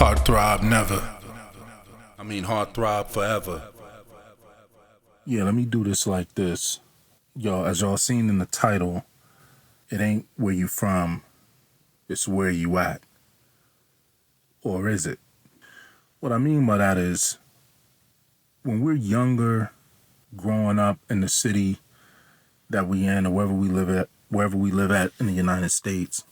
Heart throb never. Heart throb forever. Yeah, let me do this like this. Y'all, as y'all seen in the title, it ain't where you from, it's where you at. Or is it? What I mean by that is, when we're younger, growing up in the city that we in, or wherever we live at in the United States,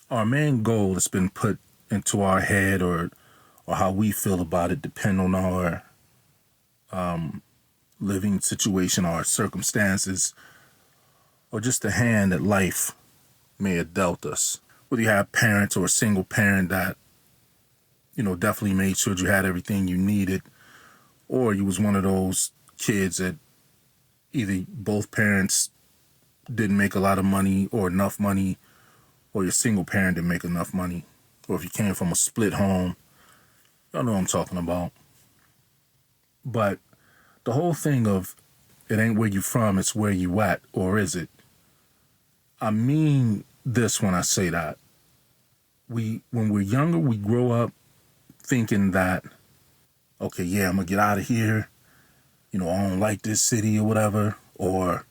our main goal has been put into our head, or how we feel about it, depend on our living situation, our circumstances, or just the hand that life may have dealt us. Whether you have parents or a single parent that, definitely made sure you had everything you needed, or you was one of those kids that either both parents didn't make a lot of money or enough money, or your single parent didn't make enough money, or if you came from a split home, y'all know what I'm talking about. But the whole thing of it ain't where you from, it's where you at, or is it? I mean this when I say that. When we're younger, we grow up thinking that, okay, yeah, I'm gonna get out of here. I don't like this city or whatever, or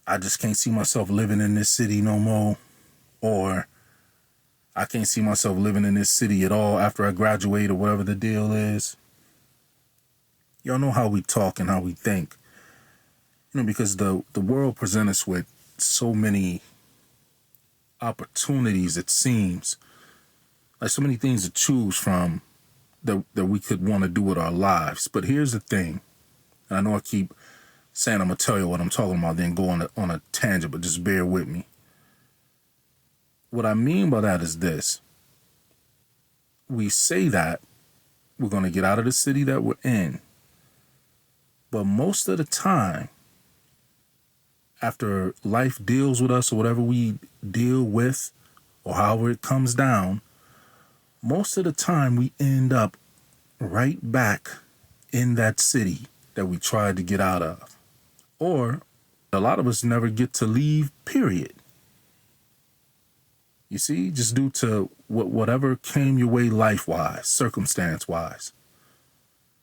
I just can't see myself living in this city no more, or I can't see myself living in this city at all after I graduate, or whatever the deal is. Y'all know how we talk and how we think. Because the world presents us with so many opportunities, it seems. Like so many things to choose from that we could want to do with our lives. But here's the thing. And I know I keep saying I'm going to tell you what I'm talking about, then go on a tangent, but just bear with me. What I mean by that is this. We say that we're going to get out of the city that we're in. But most of the time, after life deals with us or whatever we deal with, or however it comes down, most of the time we end up right back in that city that we tried to get out of. Or a lot of us never get to leave, period. You see, just due to whatever came your way life-wise, circumstance-wise.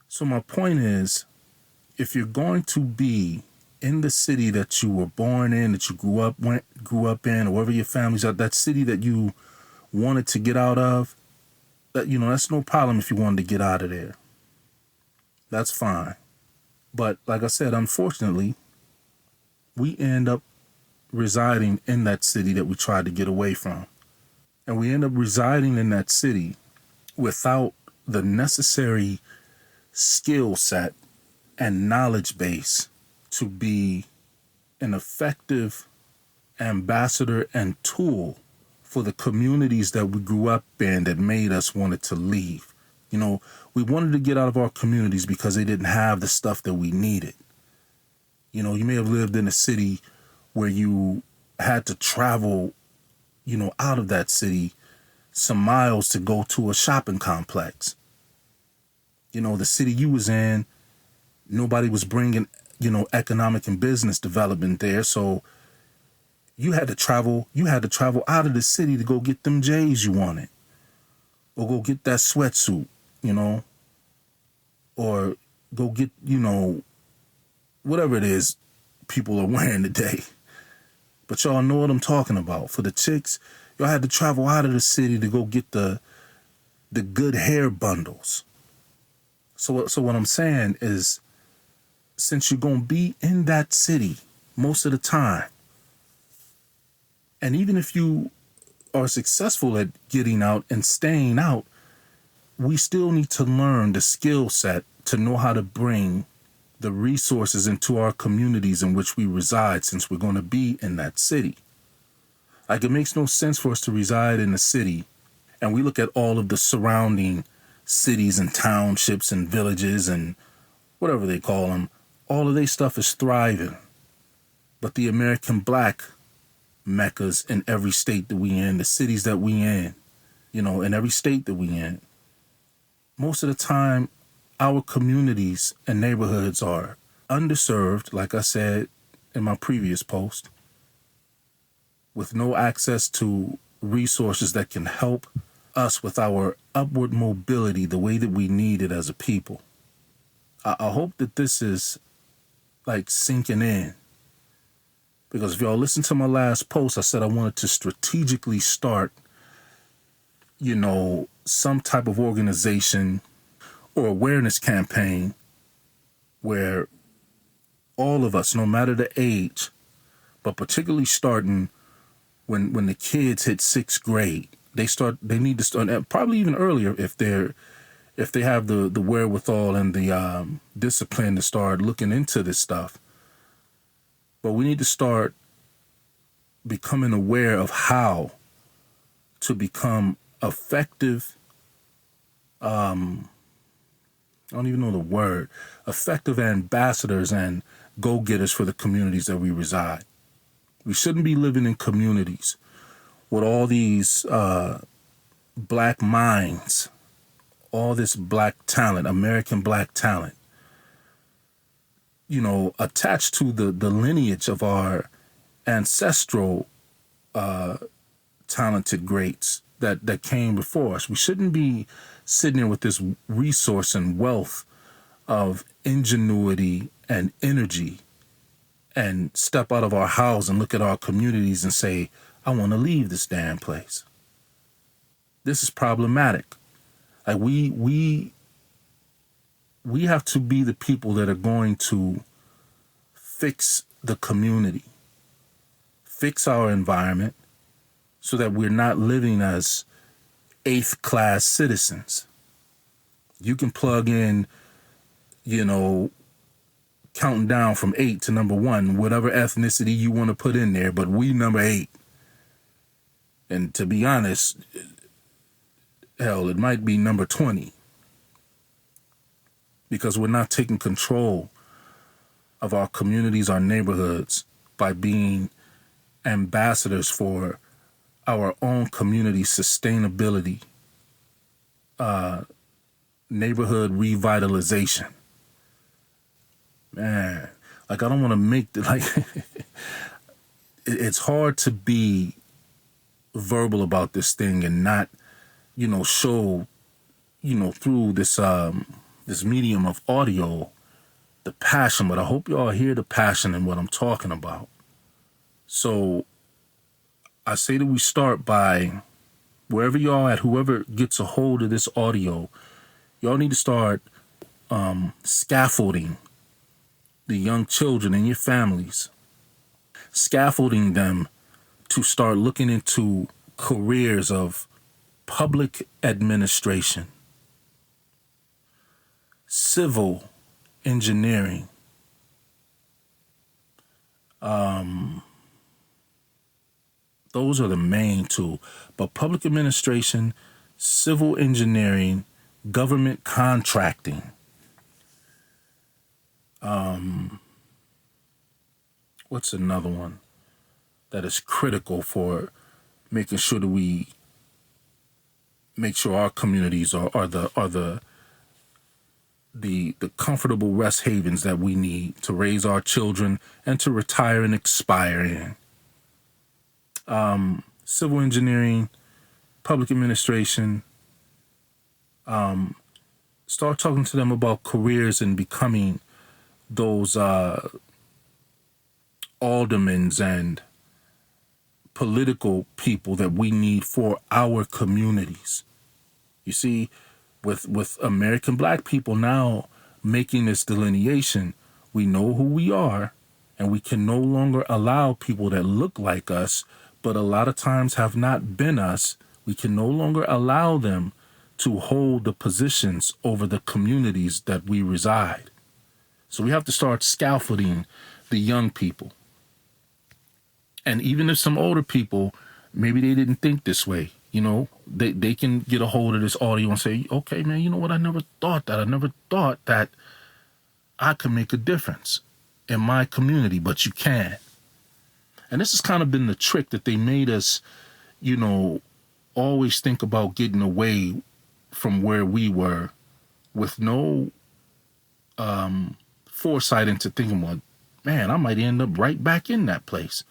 So my point is, if you're going to be in the city that you were born in, that you grew up in, or wherever your family's at, that city that you wanted to get out of, that's no problem if you wanted to get out of there. That's fine. But like I said, unfortunately, we end up residing in that city that we tried to get away from. And we end up residing in that city without the necessary skill set and knowledge base to be an effective ambassador and tool for the communities that we grew up in that made us wanted to leave. We wanted to get out of our communities because they didn't have the stuff that we needed. You may have lived in a city where you had to travel, out of that city some miles to go to a shopping complex. The city you was in, nobody was bringing, economic and business development there. So you had to travel out of the city to go get them J's you wanted. Or go get that sweatsuit, or go get, whatever it is people are wearing today. But y'all know what I'm talking about. For the chicks, y'all had to travel out of the city to go get the good hair bundles. So what I'm saying is, since you're going to be in that city most of the time, and even if you are successful at getting out and staying out, we still need to learn the skill set to know how to bring the resources into our communities in which we reside, since we're going to be in that city. Like, it makes no sense for us to reside in a city and we look at all of the surrounding cities and townships and villages and whatever they call them. All of their stuff is thriving. But the American black meccas in every state that we in, the cities that we in, in every state that we in, most of the time, our communities and neighborhoods are underserved, like I said in my previous post, with no access to resources that can help us with our upward mobility the way that we need it as a people. I hope that this is like sinking in. Because if y'all listen to my last post, I said I wanted to strategically start, some type of organization or awareness campaign where all of us, no matter the age, but particularly starting when the kids hit 6th grade, they need to start, probably even earlier if they have the wherewithal and the discipline to start looking into this stuff. But we need to start becoming aware of how to become effective, I don't even know the word, effective ambassadors and go-getters for the communities that we reside. We shouldn't be living in communities with all these black minds, all this black talent, American black talent, attached to the lineage of our ancestral talented greats that came before us. We shouldn't be sitting here with this resource and wealth of ingenuity and energy and step out of our house and look at our communities and say, I want to leave this damn place. This is problematic. Like we have to be the people that are going to fix the community, fix our environment so that we're not living as 8th class citizens. You can plug in, counting down from 8 to number 1, whatever ethnicity you want to put in there, but we number 8. And to be honest, hell, it might be number 20 because we're not taking control of our communities, our neighborhoods by being ambassadors for our own community sustainability, neighborhood revitalization. Man, like I don't want to make it's hard to be verbal about this thing and not, show, through this this medium of audio, the passion. But I hope y'all hear the passion in what I'm talking about. So I say that we start by wherever y'all at, whoever gets a hold of this audio, y'all need to start scaffolding the young children in your families, scaffolding them to start looking into careers of public administration, civil engineering, those are the main two. But public administration, civil engineering, government contracting. What's another one that is critical for making sure that we make sure our communities are the comfortable rest havens that we need to raise our children and to retire and expire in. Civil engineering, public administration. Start talking to them about careers and becoming those aldermans and political people that we need for our communities. You see, with American black people now making this delineation, we know who we are, and we can no longer allow people that look like us, but a lot of times have not been us. We can no longer allow them to hold the positions over the communities that we reside. So we have to start scaffolding the young people. And even if some older people, maybe they didn't think this way, they can get a hold of this audio and say, okay, man, you know what? I never thought that I could make a difference in my community, but you can. And this has kind of been the trick that they made us, always think about getting away from where we were with no foresight into thinking, well, man, I might end up right back in that place.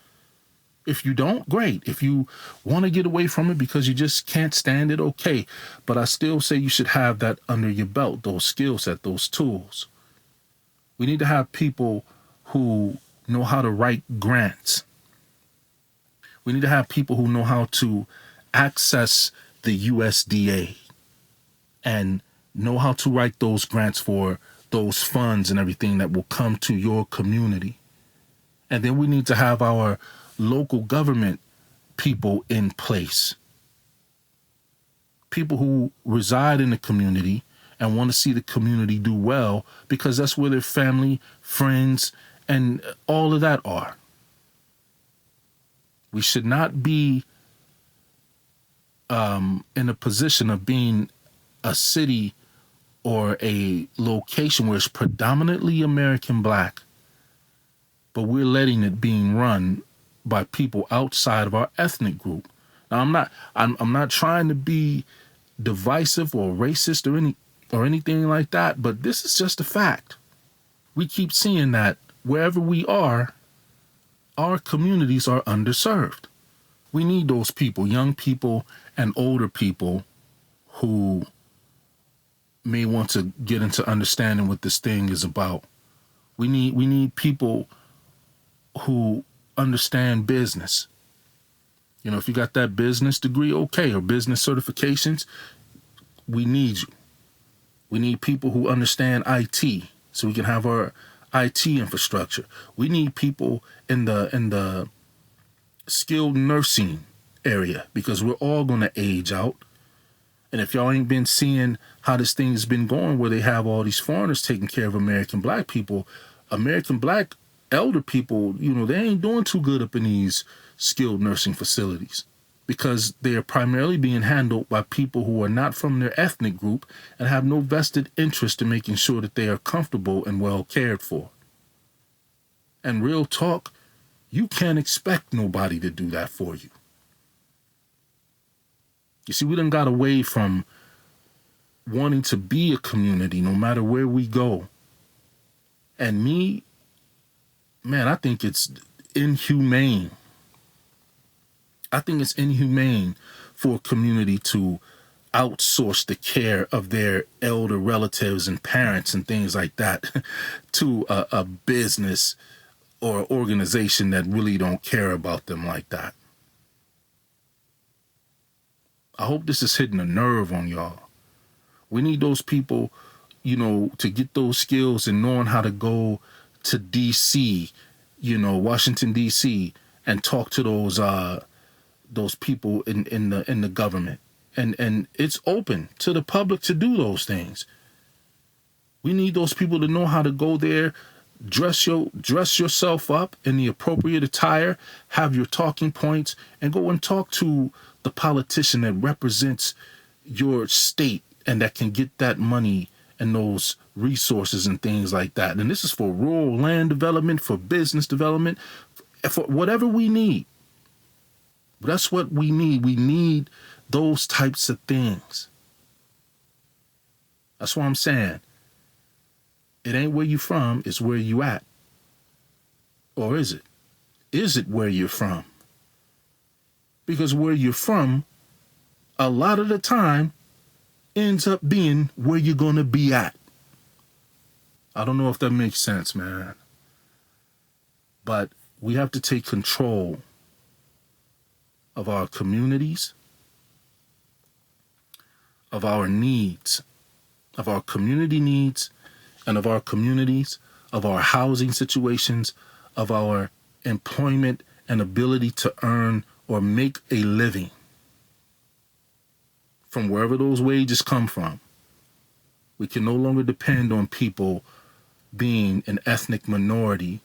If you don't, great. If you want to get away from it because you just can't stand it, okay. But I still say you should have that under your belt, those skill set, those tools. We need to have people who know how to write grants. We need to have people who know how to access the USDA and know how to write those grants for those funds and everything that will come to your community. And then we need to have our local government people in place. People who reside in the community and want to see the community do well because that's where their family, friends, and all of that are. We should not be in a position of being a city or a location where it's predominantly American Black, but we're letting it being run by people outside of our ethnic group. Now, I'm not trying to be divisive or racist or anything like that, but this is just a fact. We keep seeing that wherever we are, our communities are underserved. We need those people, young people and older people who may want to get into understanding what this thing is about. We need people who understand business. You know, if you got that business degree, okay, or business certifications, we need you. We need people who understand IT so we can have our IT infrastructure. We need people in the skilled nursing area because we're all going to age out. And if y'all ain't been seeing how this thing has been going where they have all these foreigners taking care of American Black people, American Black elder people, you know, they ain't doing too good up in these skilled nursing facilities because they are primarily being handled by people who are not from their ethnic group and have no vested interest in making sure that they are comfortable and well cared for. And real talk, you can't expect nobody to do that for you. You see, we done got away from wanting to be a community no matter where we go. And me, man, I think it's inhumane. I think it's inhumane for a community to outsource the care of their elder relatives and parents and things like that to a business or organization that really don't care about them like that. I hope this is hitting a nerve on y'all. We need those people, you know, to get those skills and knowing how to go to D.C., you know, Washington, D.C., and talk to those people in the government. And it's open to the public to do those things. We need those people to know how to go there, dress yourself up in the appropriate attire, have your talking points, and go and talk to the politician that represents your state and that can get that money and those resources and things like that. And this is for rural land development, for business development, for whatever we need. That's what we need. We need those types of things. That's what I'm saying. It ain't where you from, it's where you at. Or is it? Is it where you're from? Because where you're from, a lot of the time, ends up being where you're going to be at. I don't know if that makes sense, man. But we have to take control of our communities, of our needs, of our community needs, and of our communities, of our housing situations, of our employment and ability to earn or make a living from wherever those wages come from. We can no longer depend on people being an ethnic minority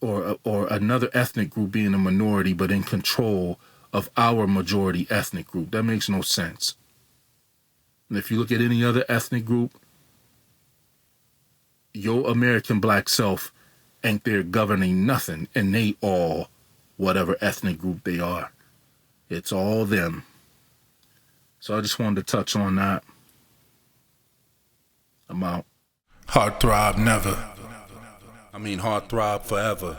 or another ethnic group being a minority but in control of our majority ethnic group. That makes no sense. And if you look at any other ethnic group, your American Black self ain't there governing nothing, and they all whatever ethnic group they are. It's all them. So I just wanted to touch on that. I'm out. Heart throb never. Heart throb forever.